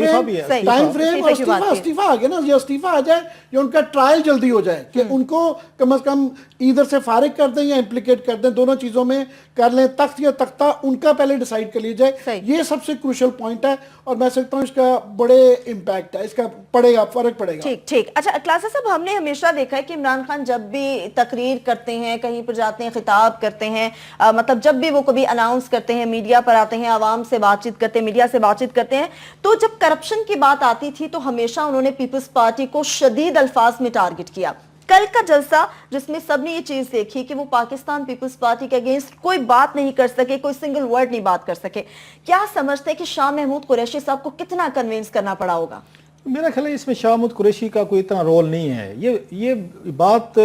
फ्रेम और इस्तीफा आ गया ना, ये इस्तीफा आ जाए या उनका ट्रायल जल्दी हो जाए कि उनको कम से कम इधर से फारिग कर दें या इम्प्लीकेट कर दें, दोनों चीजों में कर लें, तख्त या तख्ता उनका पहले डिसाइड कर लिया जाए। ये सबसे क्रूशल पॉइंट है और मैं सकता हूँ इसका बड़े इम्पैक्ट है, इसका पड़ेगा, फर्क पड़ेगा। ठीक। अच्छा क्लासेस, साहब हमने हमेशा देखा है कि इमरान खान जब भी तकरीर करते हैं, कहीं पर जाते हैं, खिताब करते हैं, मतलब जब भी वो कभी अनाउंस करते हैं, मीडिया पर आते हैं, आवाम से बातचीत करते हैं, मीडिया से बातचीत करते हैं, तो जब करप्शन की बात आती थी तो हमेशा उन्होंने पीपल्स पार्टी को शदीद अल्फाज में टारगेट किया। کل کا جلسہ جس میں سب نے یہ چیز دیکھی کہ وہ پاکستان پیپلز پارٹی کے اگینسٹ کوئی بات نہیں کر سکے, کوئی سنگل ورڈ نہیں بات کر سکے, کیا سمجھتے ہیں کہ شاہ محمود قریشی صاحب کو کتنا کنوینس کرنا پڑا ہوگا؟ میرا خیال ہے اس میں شاہ محمود قریشی کا کوئی اتنا رول نہیں ہے. یہ بات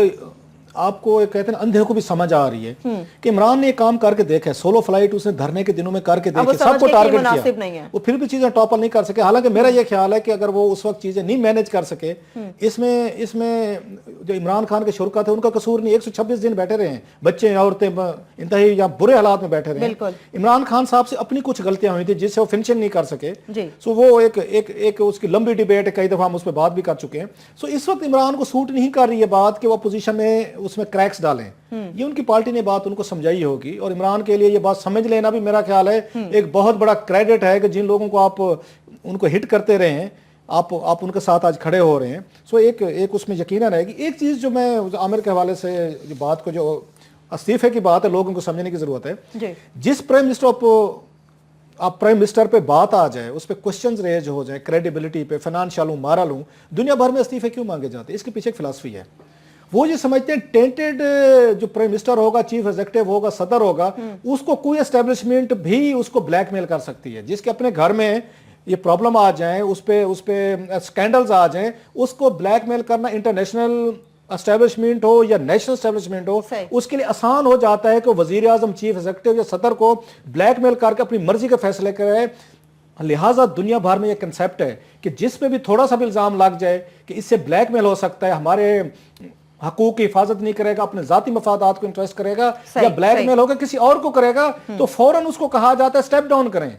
آپ کو کہتے ہیں اندھے کو بھی سمجھ آ رہی ہے کہ عمران نے یہ کام کر کے دیکھا ہے, سولو فلائٹ اس نے دھرنے کے دنوں میں کر کے دیکھے, سب کو ٹارگٹ کیا, وہ پھر بھی چیزیں ٹاپر نہیں کر سکے. حالانکہ میرا یہ خیال ہے کہ اگر وہ اس وقت چیزیں نہیں مینج کر سکے, اس میں جو عمران خان کے شرکا تھے ان کا قصور نہیں. 126 دن بیٹھے رہے ہیں, بچے عورتیں انتہائی یا برے حالات میں بیٹھے رہے ہیں. عمران خان صاحب سے اپنی کچھ غلطیاں ہوئی تھی جس سے وہ فنشن نہیں کر سکے. سو وہ ایک اس کی لمبی ڈیبیٹ ہے, کئی دفعہ ہم اس پہ بات بھی کر چکے ہیں. سو اس وقت عمران کو سوٹ نہیں کر رہی ہے بات کہ وہ اپوزیشن میں اس میں کریکس ڈالیں. یہ ان کی پارٹی نے بات ان کو سمجھائی ہوگی, اور عمران کے لیے یہ بات سمجھ لینا بھی میرا خیال ہے ایک بہت بڑا کریڈٹ ہے کہ جن لوگوں کو آپ ان کو ہٹ کرتے رہے ہیں, آپ ان کے ساتھ آج کھڑے ہو رہے ہیں. سو ایک اس میں یقیناً رہے گی. ایک چیز جو میں عامر کے حوالے سے جو بات کو, جو استعفے کی بات ہے, لوگوں کو سمجھنے کی ضرورت ہے. جس پرائم منسٹر آپ پرائم منسٹر پہ بات آ جائے, اس پہ کوشچنز ریز ہو جائے, کریڈیبلٹی پہ, فائنانشل ہوں, مارل ہوں, دنیا بھر میں استعفے کیوں مانگے جاتے ہیں؟ اس کے پیچھے ایک فلسفی ہے. وہ یہ سمجھتے ہیں ٹینٹڈ جو پرائم منسٹر ہوگا, چیف ایگزیکٹو ہوگا, صدر ہوگا, اس کو کوئی اسٹیبلشمنٹ بھی اس کو بلیک میل کر سکتی ہے. جس کے اپنے گھر میں یہ پرابلم آ جائیں, اس پہ اسکینڈلز آ جائیں, اس کو بلیک میل کرنا انٹرنیشنل اسٹیبلشمنٹ ہو یا نیشنل اسٹیبلشمنٹ ہو, اس کے لیے آسان ہو جاتا ہے کہ وزیر اعظم, چیف ایگزیکٹو یا صدر کو بلیک میل کر کے اپنی مرضی کے فیصلے کرے. لہٰذا دنیا بھر میں یہ کنسیپٹ ہے کہ جس پہ بھی تھوڑا سا بھی الزام لگ جائے کہ اس سے بلیک میل ہو سکتا ہے, ہمارے حقوق کی حفاظت نہیں کرے گا, اپنے ذاتی مفادات کو انٹرسٹ کرے گا, یا بلیک میل ہوگا کسی اور کو کرے گا, تو فوراً اس کو کہا جاتا ہے اسٹیپ ڈاؤن کریں.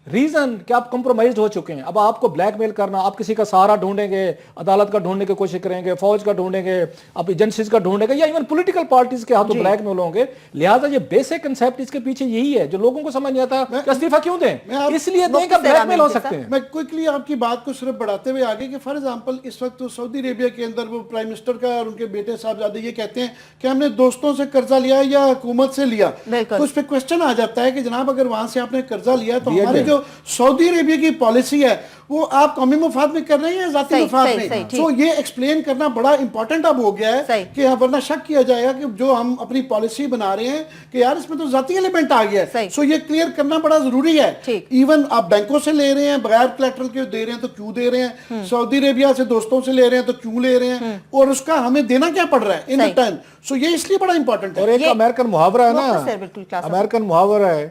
ریزن کہ آپ کمپرومائزڈ ہو چکے ہیں. اب آپ کو بلیک میل کرنا, آپ کسی کا سہارا ڈھونڈیں گے, عدالت کا ڈھونڈنے کی کوشش کریں گے, فوج کا ڈھونڈیں گے, آپ ایجنسیز کا ڈھونڈیں گے, یا ایون پولیٹیکل پارٹیز کے ہاتھوں بلیک میل ہوں گے. لہٰذا یہ بیسک کنسیپٹ اس کے پیچھے یہی ہے جو لوگوں کو سمجھ نہیں آتا کہ استعفیٰ کیوں دیں, اس لیے دیں کہ بلیک میل ہو سکتے ہیں. میں کوئکلی آپ کی بات کو صرف بڑھاتے ہوئے آگے کہ فار ایگزامپل اس وقت سعودی عربیہ کے اندر وہ پرائم منسٹر کا اور ان کے بیٹے صاحبزادے یہ کہتے ہیں کہ ہم نے دوستوں سے قرضہ لیا یا حکومت سے لیا, تو اس پہ کوشچن آ جاتا ہے کہ جناب اگر وہاں سے آپ نے قرضہ لیا تو ہمارے جو سعودی عربیہ کی پالیسی ہے وہ آپ قومی مفاد میں کر رہے ہیں یا ذاتی مفاد میں. سو یہ ایکسپلین کرنا بڑا امپورٹنٹ اب ہو گیا ہے کہ ورنہ شک کیا جائے گا کہ جو ہم اپنی پالیسی بنا رہے ہیں کہ یار اس میں تو ذاتی ایلیمنٹ آ گیا ہے. سو یہ کلیئر کرنا بڑا ضروری ہے. ایون آپ بینکوں سے لے رہے ہیں بغیر کولیٹرل کے دے رہے ہیں تو کیوں دے رہے ہیں, سعودی عربیہ سے دوستوں سے لے رہے ہیں تو کیوں لے رہے ہیں, اور اس کا ہمیں دینا کیا پڑ رہا ہے ان ریٹرن. سو یہ اس لیے بڑا امپورٹنٹ ہے. اور ایک امریکن محاورہ ہے نا, امریکن محاورہ ہے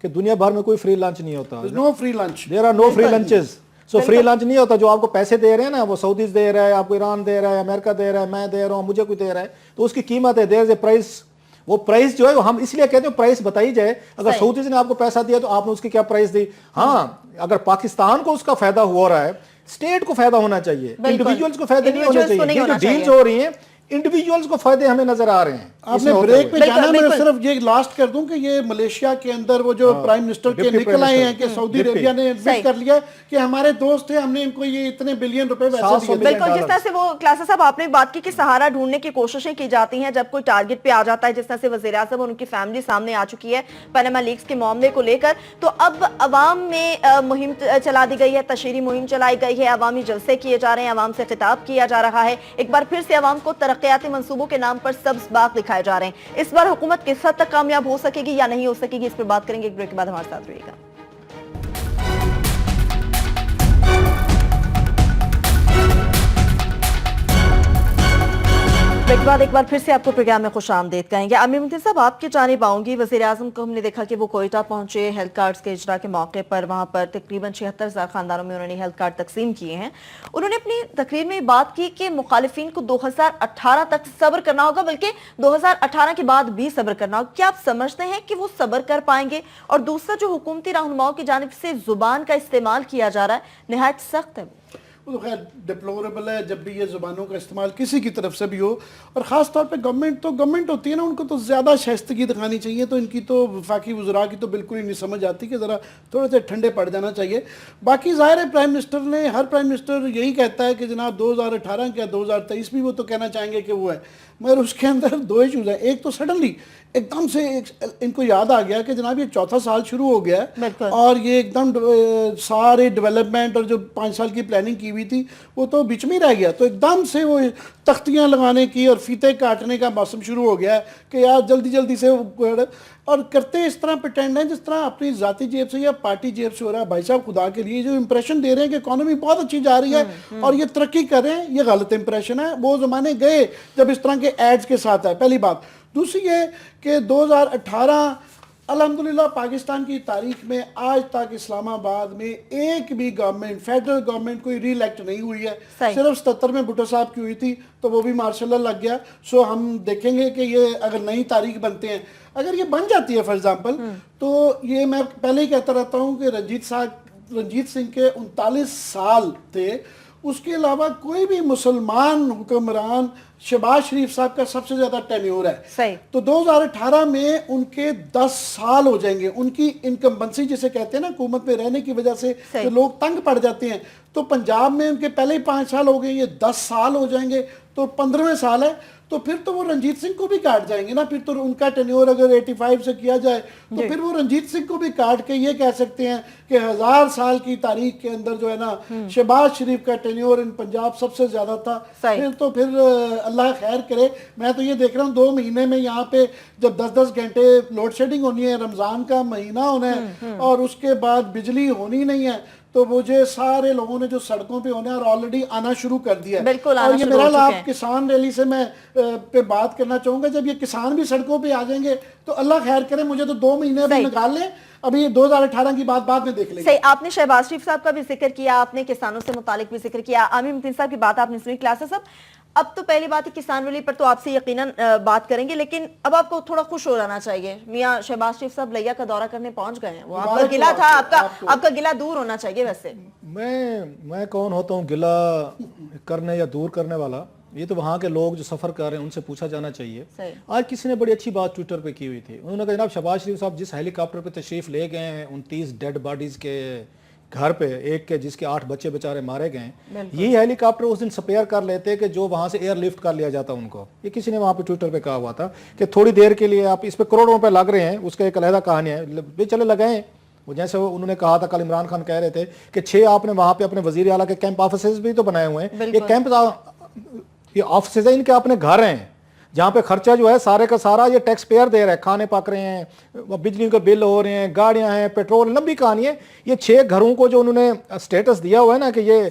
کہ دنیا بھر میں کوئی فری لنچ نہیں ہوتا. No free lunch, there are no free lunches. So free lunch نہیں ہوتا. جو آپ کو پیسے دے رہے ہیں نا, وہ سعودیز دے رہا ہے, آپ کو ایران دے رہا ہے, امریکہ دے رہا ہے, میں دے رہا ہوں, مجھے کوئی دے رہا ہے, تو اس کی قیمت ہے. دیر از اے پرائس. وہ پرائس جو ہے ہم اس لیے کہتے ہیں پرائس بتائی جائے. اگر سعودیز نے آپ کو پیسہ دیا تو آپ نے اس کی کیا پرائس دی. ہاں, اگر پاکستان کو اس کا فائدہ ہو رہا ہے, اسٹیٹ کو فائدہ ہونا چاہیے, انڈیویجولز کو فائدہ نہیں ہونا چاہیے. یہ جو ڈیلز ہو رہی ہیں انڈیویجولز کو فائدے ہمیں نظر آ رہے ہیں. آپ نے بریک پہ جانا, میں صرف یہ لاسٹ کر دوں کہ یہ ملیشیا کے اندر وہ جو پرائم منسٹر کے نکل آئے ہیں کہ سعودی عربیہ نے ایڈمٹ کر لیا کہ ہمارے دوست ہیں, ہم نے ان کو یہ اتنے بلین روپے ویسے دیے. بالکل, جس طرح سے وہ کلاسا صاحب آپ نے بات کی کہ سہارا ڈھونڈنے کی کوششیں کی جاتی ہیں جب کوئی ٹارگٹ پہ آ جاتا ہے, جس طرح سے وزیر اعظم اور ان کی فیملی سامنے آ چکی ہے پاناما لیکس کے معاملے کو لے کر, تو اب عوام میں مہم چلا دی گئی ہے, تشہیری مہم چلائی گئی ہے, عوامی جلسے کیے جا رہے ہیں, عوام سے خطاب کیا جا رہا ہے. ایک بار پھر سے عوام کو ترقیاتی منصوبوں کے نام پر سبز باغ دکھائے جا رہے ہیں. اس بار حکومت کس حد تک کامیاب ہو سکے گی یا نہیں ہو سکے گی, اس پر بات کریں گے. ایک بریک کے بعد ہمارے ساتھ رہیے گا. ایک بار پھر سے آپ کو پروگرام میں خوش آمدید کہیں گے. عامر متین صاحب, آپ کی جانب آؤں گی. وزیر اعظم کو ہم نے دیکھا کہ وہ کوئٹہ پہنچے, ہیلتھ کارڈز کے اجرا کے موقع پر وہاں پر تقریباً 76,000 خاندانوں میں انہوں نے ہیلتھ کارڈ تقسیم کیے ہیں. انہوں نے اپنی تقریر میں بات کی کہ مخالفین کو 2018 تک صبر کرنا ہوگا, بلکہ 2018 کے بعد بھی صبر کرنا ہوگا. کیا آپ سمجھتے ہیں کہ وہ صبر کر پائیں گے؟ اور دوسرا, جو حکومتی رہنماؤں کی جانب سے زبان کا استعمال کیا جا رہا ہے نہایت سخت ہے, وہ تو خیر ڈپلوریبل ہے جب بھی یہ زبانوں کا استعمال کسی کی طرف سے بھی ہو, اور خاص طور پہ گورنمنٹ ہوتی ہے نا, ان کو تو زیادہ شائستگی دکھانی چاہیے. تو ان کی تو وفاقی وزراء کی تو بالکل ہی نہیں سمجھ آتی کہ ذرا تھوڑے سے ٹھنڈے پڑ جانا چاہیے. باقی ظاہر ہے پرائم منسٹر نے, ہر پرائم منسٹر یہی کہتا ہے کہ جناب 2018 کیا 2023 بھی وہ تو کہنا چاہیں گے کہ وہ ہے. मगर उसके अंदर दो इशूज हैं। एक तो सडनली एकदम से इनको याद आ गया कि जनाब ये चौथा साल शुरू हो गया है और ये एकदम सारे डेवलपमेंट और जो 5 साल की प्लानिंग की हुई थी वो तो बीच में ही रह गया। तो एकदम से वो तख्तियां लगाने की और फीते काटने का मौसम शुरू हो गया है कि यार जल्दी जल्दी से और करते इस तरह प्रटेंड है जिस तरह अपनी ज़ाती जेब से या पार्टी जेब से हो रहा है। भाई साहब खुदा के लिए जो इंप्रेशन दे रहे हैं कि इकोनॉमी बहुत अच्छी जा रही है और ये तरक्की कर रहे हैं, ये गलत इंप्रेशन है। वो ज़माने गए जब इस तरह के एड्स के साथ है, पहली बात। दूसरी है कि 2018 अल्हम्दुलिल्लाह पाकिस्तान की तारीख में आज तक इस्लामाबाद में एक भी गवर्नमेंट, फेडरल गवर्नमेंट कोई री इलेक्ट नहीं हुई है। सिर्फ 77 में भुट्टो साहब की हुई थी तो वो भी मार्शल लॉ लग गया। सो हम देखेंगे कि ये अगर नई तारीख बनते हैं, अगर ये बन जाती है फॉर एग्जांपल, तो ये मैं पहले ही कहता रहता हूँ कि रंजीत सिंह के 39 साल थे, उसके अलावा कोई भी मुसलमान हुक्मरान, शहबाज शरीफ साहब का सबसे ज्यादा टेन्योर है। सही। तो 2018 में उनके 10 साल हो जाएंगे। उनकी इनकम्बेंसी जिसे कहते हैं ना, हुकूमत में रहने की वजह से जो लोग तंग पड़ जाते हैं, तो पंजाब में उनके पहले ही 5 साल हो गए, ये 10 साल हो जाएंगे, तो 15वें साल है। तो फिर तो वो रंजीत सिंह को भी काट जाएंगे ना। फिर तो उनका टेन्योर अगर 85 से किया जाए तो फिर वो रंजीत सिंह को भी काट के ये कह सकते हैं कि 1000 साल की तारीख के अंदर जो है ना, शहबाज शरीफ का टेन्योर इन पंजाब सबसे ज्यादा था। फिर अल्लाह खैर करे। मैं तो ये देख रहा हूँ 2 महीने में यहाँ पे जब 10-10 घंटे लोड शेडिंग होनी है, रमजान का महीना होना है और उसके बाद बिजली होनी नहीं है, तो मुझे सारे लोगों ने जो सड़कों पे होने और ऑलरेडी आना शुरू कर दिया है। और ये मेरा लाभ किसान रैली से मैं पे बात करना चाहूंगा, जब ये किसान भी सड़कों पे आ जाएंगे तो अल्लाह खैर करे। मुझे तो 2 महीने अभी निकाल लें, अभी 2018 की बात बाद में देख लेंगे। सही। आपने शहबाज शरीफ साहब का भी जिक्र किया, आपने किसानों से मुतालिक भी जिक्र किया, आमिर मुतीन साहब की बात आपने सुनी क्लासेस। अब तो पहली बात है किसान रैली पर तो आपसे यकीनन बात करेंगे, लेकिन अब आपको थोड़ा खुश हो जाना चाहिए। मियां शहबाज शरीफ साहब लिया का दौरा करने पहुंच गए हैं, वो आपका गिला था, आपका गिला दूर होना चाहिए। वैसे मैं कौन होता हूँ गिला करने या दूर करने वाला? ये तो वहाँ के लोग जो सफर कर रहे हैं उनसे पूछा जाना चाहिए। आज किसी ने बड़ी अच्छी बात ट्विटर पे की हुई थी। उन्होंने कहा जनाब शहबाज शरीफ साहब जिस हेलीकॉप्टर पे तशरीफ ले गए हैं 29 डेड बॉडीज के घर पे, एक के जिसके 8 बच्चे बेचारे मारे गए, यही हेलीकॉप्टर उस दिन स्पेयर कर लेते कि जो वहां से एयरलिफ्ट कर लिया जाता उनको। ये किसी ने वहां पे ट्विटर पे कहा हुआ था कि थोड़ी देर के लिए आप इस पे करोड़ों रुपए लग रहे हैं, उसका एक अलहदा कहानी है, चले लगाए। वो जैसे उन्होंने कहा था, कल इमरान खान कह रहे थे कि 6 आपने वहां पे अपने वजीर आला के कैंप ऑफिस भी तो बनाए हुए हैं। ये कैंप ऑफिस इनके अपने घर हैं जहाँ पे खर्चा जो है सारे का सारा ये टैक्स पेयर दे रहा है, खाने पक रहे हैं, बिजली के बिल हो रहे हैं, गाड़ियां हैं, पेट्रोल, लंबी कहानी है। ये 6 घरों को जो उन्होंने स्टेटस दिया हुआ है ना कि ये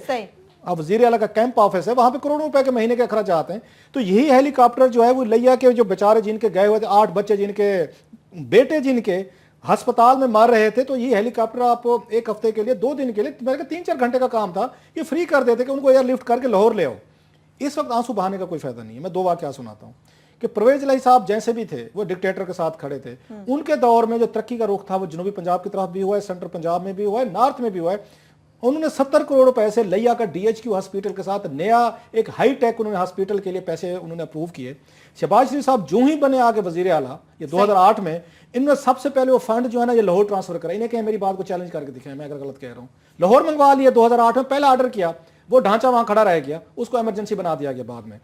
अब वजीर आला का कैंप ऑफिस है, वहां पे करोड़ों रुपए के महीने के अखराज आते हैं। तो यही हेलीकॉप्टर जो है वो लिया के जो बेचारे जिनके गए हुए थे 8 बच्चे, जिनके बेटे जिनके अस्पताल में मर रहे थे, तो ये हेलीकॉप्टर आप 1 हफ्ते के लिए 2 दिन के लिए, मेरे 3-4 घंटे का काम था, ये फ्री कर देते कि उनको एयरलिफ्ट करके लाहौर ले आओ। इस वक्त आंसू बहाने का कोई फायदा नहीं है। मैं 2 वाकया सुनाता हूँ कि परवेज इलाही साहब जैसे भी थे वो डिक्टेटर के साथ खड़े थे। उनके दौर में जो तरक्की का रुख था वो जनूबी पंजाब की तरफ भी हुआ है, सेंट्रल पंजाब में भी हुआ है, नॉर्थ में भी हुआ है। उन्होंने 70 करोड़ रुपए से लिया का DHQ हॉस्पिटल के साथ नया एक हाई टेक उन्होंने हॉस्पिटल के लिए पैसे उन्होंने अप्रूव किए। शहबाज शरीफ साहब जो ही बने आगे वजीर आला, ये 2008 में, इन्होंने सबसे पहले वो फंड जो है ना ये लाहौर ट्रांसफर करा। इन्हें कहें मेरी बात को चैलेंज करके दिखाएं, मैं अगर गलत कह रहा हूँ। लाहौर मंगवा लिया 2008 में, पहला ऑर्डर किया, वो ढांचा वहां खड़ा रह गया, उसको इमरजेंसी बना दिया गया बाद में।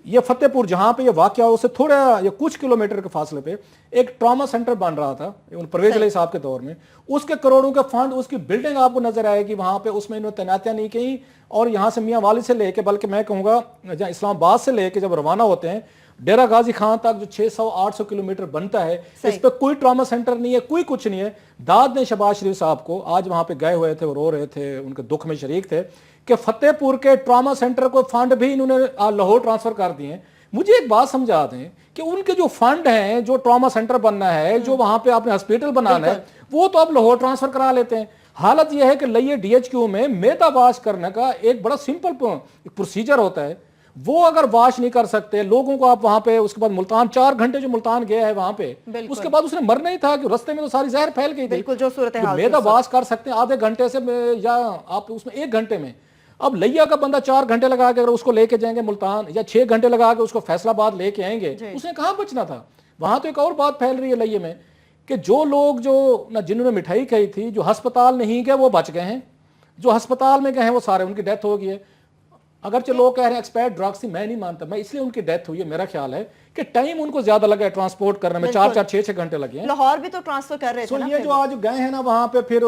ये फतेहपुर जहां पे ये वाकया उससे थोड़ा या कुछ किलोमीटर के फासले पे एक ट्रॉमा सेंटर बन रहा था परवेज इलाही साहब के दौर में, उसके करोड़ों के फंड, उसकी बिल्डिंग आपको नजर आएगी वहां पे, उसमें इन्होंने तैनातियां नहीं की। और यहां से मियां वाली से लेके, बल्कि मैं कहूंगा जहां इस्लामाबाद से लेके जब रवाना होते हैं डेरा गाजी खान तक जो 600-800 किलोमीटर बनता है, इस पर कोई ट्रॉमा सेंटर नहीं है, कोई कुछ नहीं है। दाद ने शहबाज शरीफ साहब को, आज वहां पे गए हुए थे, वो रो रहे थे, उनके दुख में शरीक थे कि फतेहपुर के ट्रॉमा सेंटर को फंड भी इन्होंने लाहौर ट्रांसफर कर दिए। मुझे एक बात समझा दें कि उनके जो फंड हैं, जो ट्रॉमा सेंटर बनना है, जो वहां पे आपने हॉस्पिटल बनाना है, वो तो आप लाहौर ट्रांसफर करा लेते हैं। हालत यह है कि लइये DHQ में मेदा वाश करने का एक बड़ा सिंपल प्रोसीजर होता है, वो अगर वाश नहीं कर सकते लोगों को आप वहां पे, उसके बाद मुल्तान 4 घंटे जो मुल्तान गया है वहां पे, उसके बाद उसने मरना ही था कि रास्ते में तो सारी जहर फैल गई थी। जो सूरत हाल मेदा वाश कर सकते हैं आधे घंटे से, या आप उसमें 1 घंटे में। अब लिया का बंदा 4 घंटे लगा के अगर उसको लेके जाएंगे मुल्तान, या 6 घंटे लगा के उसको फैसलाबाद लेके आएंगे, उसने कहां बचना था। वहां तो एक और बात फैल रही है लिये में कि जो लोग जो ना जिन्होंने मिठाई खाई थी, जो अस्पताल नहीं गए वो बच गए हैं, जो अस्पताल में गए हैं वो सारे, उनकी डेथ हो गई है। अगरचे लोग कह रहे हैं एक्सपायर्ड ड्रग्स थी, मैं नहीं मानता, मैं इसलिए उनकी डेथ हुई है, मेरा ख्याल है कि टाइम उनको ज्यादा लगा है ट्रांसपोर्ट करने में, 4-4 6-6 घंटे लगे हैं। लाहौर भी तो ट्रांसफर कर रहे थे ना। ये जो आज गए हैं ना वहां पे, फिर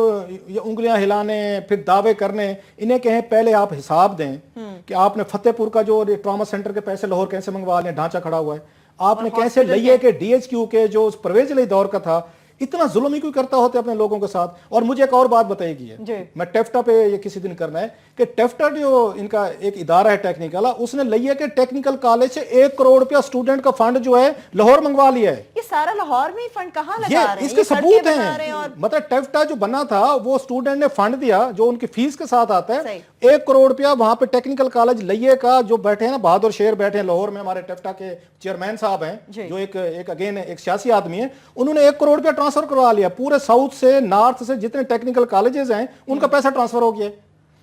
ये उंगलियां हिलाने, फिर दावे करने, इन्हें कहें पहले आप हिसाब दें कि आपने फतेहपुर का जो ट्रॉमा सेंटर के पैसे लाहौर कैसे मंगवा लें, ढांचा खड़ा हुआ है, आपने कैसे लिए कि DHQ के जो परवेज अली दौर का था, इतना जुल्म ही कोई करता होते अपने लोगों के साथ। और मुझे एक और बात बताएगी है, मैं टेफ्टा पे ये किसी दिन करना है कि टेफ्टा जो इनका एक इदारा है टेक्निकल, उसने लिया कि टेक्निकल कॉलेज से 1 करोड़ रुपया स्टूडेंट का फंड जो है लाहौर मंगवा लिया है। ये सारा लाहौर में ही फंड कहाँ लगा रहे हैं? इसके सबूत हैं। मतलब टेफ्टा जो बना था वो स्टूडेंट ने फंड दिया जो उनकी फीस के साथ आता है, 1 करोड़ रुपया वहां पे टेक्निकल कॉलेज लिये का, जो बैठे हैं ना बहादुर शेर बैठे हैं लाहौर में, हमारे टेफ्टा के चेयरमैन साहब हैं, जो एक अगेन एक सियासी आदमी है, उन्होंने 1 करोड़ रुपया ट्रांसफर करवा लिया। पूरे साउथ से नॉर्थ से जितने टेक्निकल कॉलेजेस हैं उनका पैसा ट्रांसफर हो गया।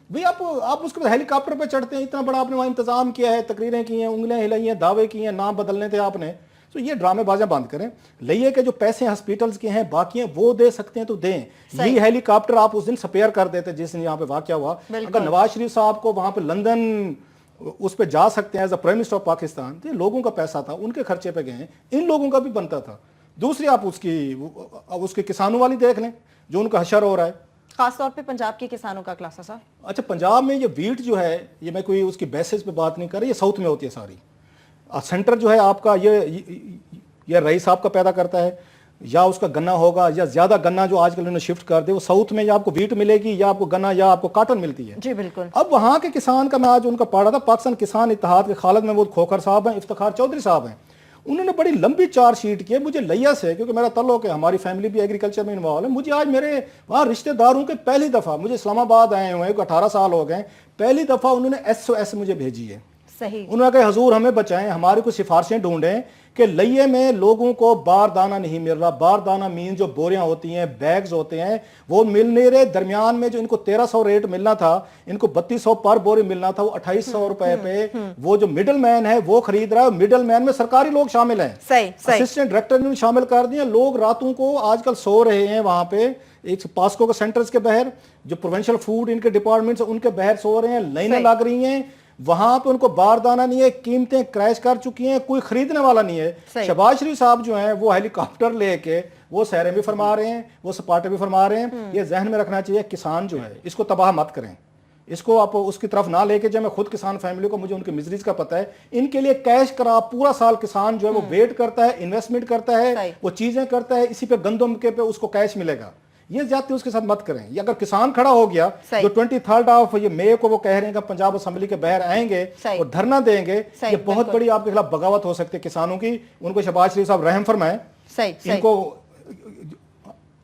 भाई आप उसके बाद हेलीकॉप्टर पे चढ़ते हैं, इतना बड़ा आपने वहां इंतजाम किया है, तकरीरें की हैं, उंगलियां हिलाई हैं, दावे किए हैं, नाम बदलने थे आपने, तो ये ड्रामेबाजियां बंद करें। लिए के जो पैसे हॉस्पिटल्स के हैं बाकी हैं वो दे सकते हैं तो दें। ये हेलीकॉप्टर आप उस दिन स्पेयर कर देते जिस दिन यहाँ पे वाकया हुआ। अगर नवाज शरीफ साहब को वहां पे लंदन उस पे जा सकते हैं as a prime minister of Pakistan, तो ये लोगों का पैसा था, उनके खर्चे पे गए हैं, इन लोगों का भी बनता था। दूसरी आप उसकी किसानों वाली देख लें जो उनका हशर हो रहा है, खासतौर पे पंजाब के किसानों का क्लासा साहब। अच्छा, पंजाब में ये वीट जो है, ये मैं कोई उसकी बेसिस पे बात नहीं कर रही, ये साउथ में होती है सारी। सेंटर जो है आपका ये रईस साहब का पैदा करता है, या उसका गन्ना होगा, या ज्यादा गन्ना जो आजकल उन्होंने शिफ्ट कर दे वो साउथ में, या आपको वीट मिलेगी या आपको गन्ना या आपको कॉटन मिलती है। जी बिल्कुल। अब वहां के किसान का मैं आज उनका पढ़ा था, पाकिस्तान किसान इत्तेहाद के खालिद महमूद खोखर साहब हैं, इफ्तिखार चौधरी साहब हैं, उन्होंने बड़ी लंबी चार्जशीट की है। मुझे लिया से, क्योंकि मेरा तल्लुक है, हमारी फैमिली भी एग्रीकल्चर में इन्वॉल्व है, मुझे आज मेरे वहाँ रिश्तेदारों के पहली दफ़ा, मुझे इस्लामाबाद आए हुए हैं, 18 साल हो गए, पहली दफ़ा उन्होंने SOS मुझे भेजी है। सही। उन्होंने कहा हजूर हमें बचाएं, हमारी कुछ सिफारिशें ढूंढें कि लिये में लोगों को बारदाना नहीं मिल रहा। बारदाना मीन जो बोरियां होती हैं, बैग्स होते हैं, वो मिल नहीं रहे। दरमियान में जो इनको 1300 रेट मिलना था, इनको 3200 पर बोरी मिलना था, वो 2800 रुपए पे वो जो मिडल मैन है वो खरीद रहा है। मिडल मैन में सरकारी लोग शामिल हैं, असिस्टेंट डायरेक्टर ने शामिल कर दिया। लोग रातों को आजकल सो रहे हैं वहां पे, एक पास्को के सेंटर्स के बाहर, जो प्रोविंशियल फूड इनके डिपार्टमेंट्स उनके बाहर सो रहे हैं, लाइनें लग रही हैं, वहां पे उनको बारदाना नहीं है, कीमतें क्रैश कर चुकी हैं, कोई खरीदने वाला नहीं है। शहबाज शरीफ साहब जो हैं वो हेलीकॉप्टर लेके वो सैरें भी फरमा रहे हैं, वो सपाटे भी फरमा रहे हैं। ये जहन में रखना चाहिए, किसान जो है इसको तबाह मत करें, इसको आप उसकी तरफ ना लेके जाए। मैं खुद किसान फैमिली को, मुझे उनकी मिजरीज का पता है, इनके लिए कैश करा पूरा साल किसान जो है वो वेट करता है, इन्वेस्टमेंट करता है, वो चीजें करता है, इसी पे गंदम के पे उसको कैश मिलेगा। ये ज्यादा उसके साथ मत करें। ये अगर किसान खड़ा हो गया जो 23 मई को वो कह रहे हैं कि पंजाब असेंबली के बाहर आएंगे और धरना देंगे, ये बहुत बड़ी आपके खिलाफ बगावत हो सकती है किसानों की। उनको शहबाज शरीफ साहब रहम फरमाएं। इनको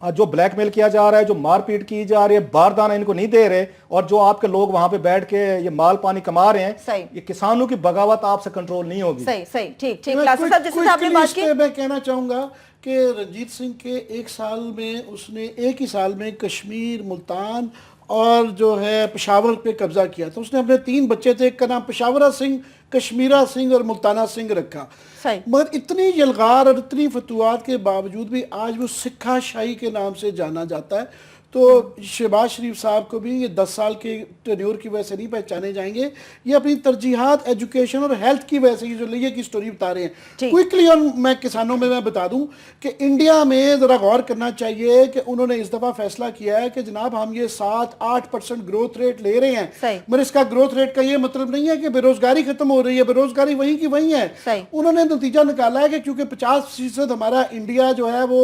जो ब्लैकमेल किया जा रहा है, जो मारपीट की जा रही है, बारदाना इनको नहीं दे रहे, और जो आपके लोग वहां पे बैठ के ये माल पानी कमा रहे हैं, ये किसानों की बगावत आपसे कंट्रोल नहीं होगी। सही ठीक ठीक। मैं कहना चाहूंगा कि रंजीत सिंह के एक ही साल में कश्मीर, मुल्तान और जो है पेशावर पे कब्जा किया। तो उसने अपने 3 बच्चे थे, एक का नाम पेशावरा सिंह, कश्मीरा सिंह और मुल्ताना सिंह रखा। मगर इतनी यलगार और इतनी फतुआत के बावजूद भी आज वो सिक्खा शाही के नाम से जाना जाता है। तो शहबाज शरीफ साहब को भी ये 10 साल के टेन्योर की वजह से नहीं पहचाने जाएंगे, ये अपनी तरजीहात एजुकेशन और हेल्थ की वजह से, ये जो लिए की स्टोरी बता रहे हैं क्विकली। और मैं किसानों में मैं बता दूं कि इंडिया में ज़रा गौर करना चाहिए कि उन्होंने इस दफ़ा फैसला किया है कि जनाब हम ये 7-8% ग्रोथ रेट ले रहे हैं, मगर इसका ग्रोथ रेट का ये मतलब नहीं है कि बेरोजगारी खत्म हो रही है, बेरोजगारी वहीं की वहीं है। उन्होंने नतीजा निकाला है कि क्योंकि 50% हमारा इंडिया जो है वो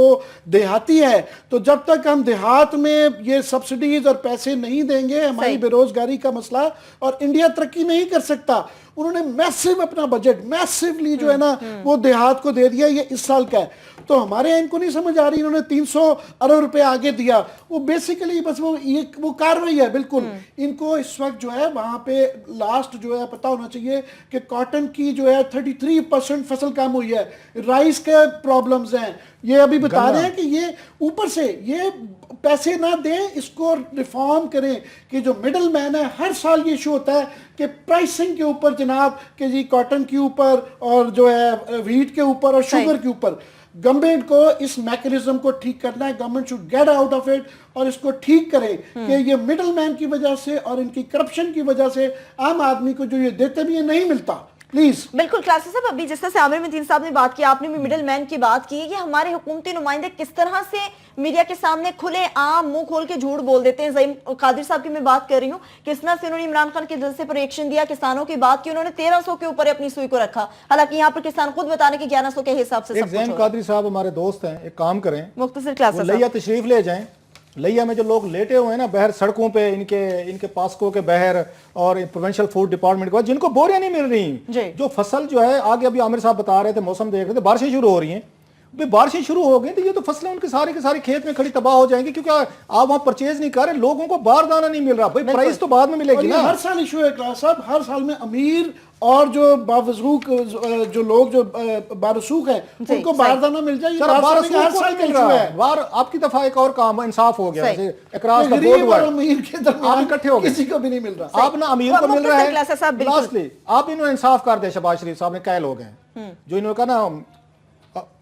देहाती है, तो जब तक हम देहात में ये सब्सिडीज और पैसे नहीं देंगे, हमारी बेरोजगारी का मसला और इंडिया तरक्की नहीं कर सकता। उन्होंने मैसिव अपना बजट मैसिवली जो है ना वो देहात को दे दिया, ये इस साल का है। तो हमारे यहाँ इनको नहीं समझ आ रही, इन्होंने 300 अरब रुपए आगे दिया, वो बेसिकली बस वो कार्रवाई है बिल्कुल। इनको इस वक्त जो है वहां पे लास्ट जो है पता होना चाहिए कि कॉटन की जो है 33% फसल कम हुई है, राइस के प्रॉब्लम्स हैं, ये अभी बता रहे हैं कि ये ऊपर से ये पैसे ना दें, इसको रिफॉर्म करें कि जो मिडल मैन है। हर साल ये इशू होता है कि प्राइसिंग के ऊपर जनाब, कि जी कॉटन के ऊपर और जो है व्हीट के ऊपर और शुगर के ऊपर, गवर्नमेंट को इस मैकेनिज्म को ठीक करना है, government should get out of it और इसको ठीक करे कि ये मिडल मैन की वजह से और इनकी करप्शन की वजह से आम आदमी को जो ये देते भी ये नहीं मिलता। प्लीज बिल्कुल क्लासी साहब, अभी जिस तरह से आमिर मतीन साहब ने बात की, आपने भी मिडिल मैन की बात की कि हमारे हुकूमती नुमाइंदे किस तरह से मीडिया के सामने खुले आम मुंह खोल के झूठ बोल देते हैं। ज़ईम कादिर साहब की मैं बात कर रही हूँ, किस तरह से उन्होंने इमरान खान के जलसे पर रिएक्शन दिया, किसानों की बात की, उन्होंने 1300 के ऊपर अपनी सुई को रखा, हालांकि यहाँ पर किसान खुद बताने के 1100 के हिसाब से। ज़ईम कादरी साहब हमारे दोस्त हैं, एक काम करें, मुख्तसर क्लास लिया तशरीफ ले जाएं। लिया में जो लोग लेटे हुए हैं ना बहर सड़कों पे, इनके पास्को के बहर और प्रोविंशियल फूड डिपार्टमेंट के बाद जिनको बोरियां नहीं मिल रही, जो फसल जो है आगे अभी आमिर साहब बता रहे थे, मौसम देख रहे थे, बारिशें शुरू हो रही हैं, बारिशें शुरू हो गई तो ये तो फसलें उनके सारे के सारे खेत में खड़ी तबाह हो जाएंगी, क्योंकि आप वहां परचेज नहीं कर रहे, लोगों को बारदाना नहीं मिल रहा, भाई प्राइस तो बाद में मिलेगी ना। हर साल इशू है क्लास साहब, हर साल में अमीर और जो बावजूक जो लोग जो बारसूख हैं उनको बारदाना मिल जाए, हर साल मिल रहा है। बार आपकी दफा एक और काम इंसाफ हो गया, इकरार का गरीब और अमीर के दरमियान इकट्ठे हो गए, किसी को भी नहीं मिल रहा। आप ना अमीर को मिल रहा है, लास्टली आप इन्होंने इंसाफ कर दे। शहबाज शरीफ साहब ने कई लोग हैं जो इन्होंने कहा ना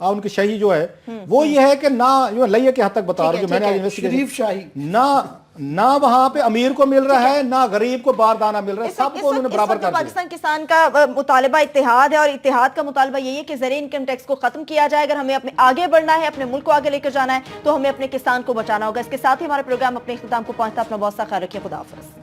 उनकी शाही जो है वो ये है कि ना जो लइया के हद तक बता रहा हूं, जो मैंने शरीफ शाही ना वहां पे अमीर को मिल रहा है ना गरीब को बारदाना मिल रहा है, सबको उन्होंने बराबर कर दिया। पाकिस्तान किसान का मुतालबा इत्तेहाद है और इत्तेहाद का मुतालबा यही है कि ज़रिए इनकम टैक्स को खत्म किया जाए। अगर हमें अपने आगे बढ़ना है, अपने मुल्क को आगे लेकर जाना है तो हमें अपने किसान को बचाना होगा। इसके साथ ही हमारा प्रोग्राम अपने इख्तिताम को पहुंचता। अपना बहुत सा ख्याल रखिए, खुदा हाफिज़।